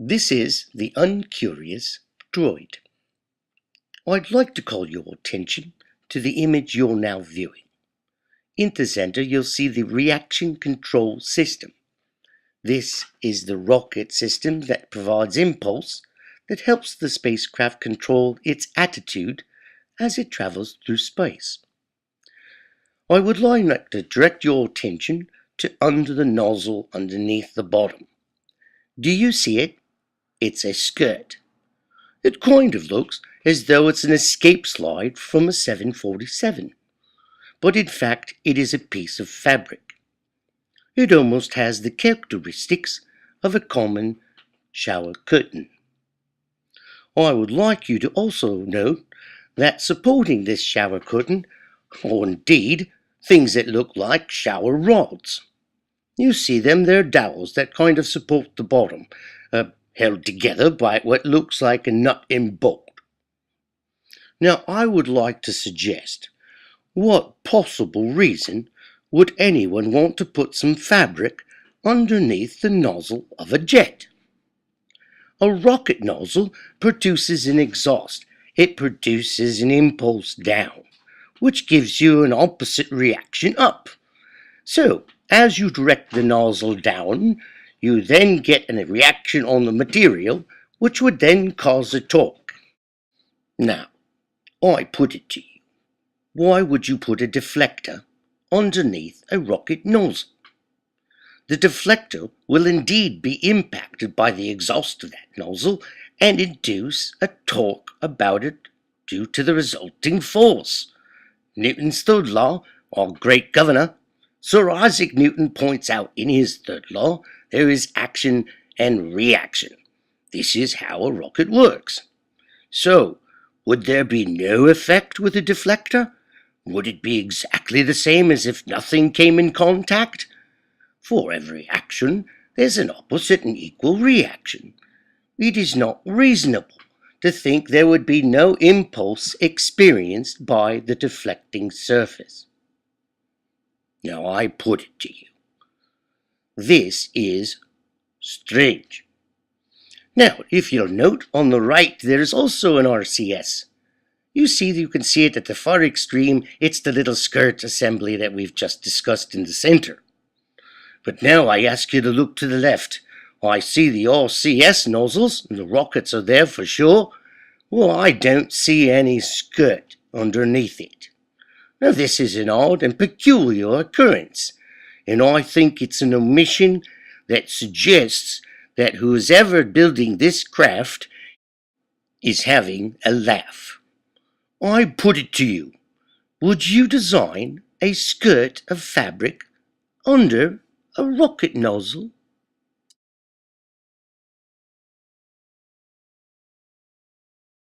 This is the UnCurious Droid. I'd like to call your attention to the image you're now viewing. In the center, you'll see the reaction control system. This is the rocket system that provides impulse that helps the spacecraft control its attitude as it travels through space. I would like to direct your attention to under the nozzle underneath the bottom. Do you see it? It's a skirt. It kind of looks as though it's an escape slide from a 747, but in fact it is a piece of fabric. It almost has the characteristics of a common shower curtain. I would like you to also note that supporting this shower curtain, or indeed things that look like shower rods. You see them, they're dowels that kind of support the bottom, held together by what looks like a nut and bolt. Now I would like to suggest, what possible reason would anyone want to put some fabric underneath the nozzle of a jet? A rocket nozzle produces an exhaust. It produces an impulse down, which gives you an opposite reaction up. So, as you direct the nozzle down, you then get a reaction on the material, which would then cause a torque. Now, I put it to you, why would you put a deflector underneath a rocket nozzle? The deflector will indeed be impacted by the exhaust of that nozzle and induce a torque about it due to the resulting force. Newton's third law, our great governor, Sir Isaac Newton, points out in his third law, there is action and reaction. This is how a rocket works. So, would there be no effect with a deflector? Would it be exactly the same as if nothing came in contact? For every action, there's an opposite and equal reaction. It is not reasonable to think there would be no impulse experienced by the deflecting surface. Now I put it to you. This is strange. Now, if you'll note on the right, there is also an RCS. You can see it at the far extreme. It's the little skirt assembly that we've just discussed in the center. But now I ask you to look to the left. I see the RCS nozzles, and the rockets are there for sure. Well, I don't see any skirt underneath it. Now, this is an odd and peculiar occurrence, and I think it's an omission that suggests that who's ever building this craft is having a laugh. I put it to you, would you design a skirt of fabric under a rocket nozzle?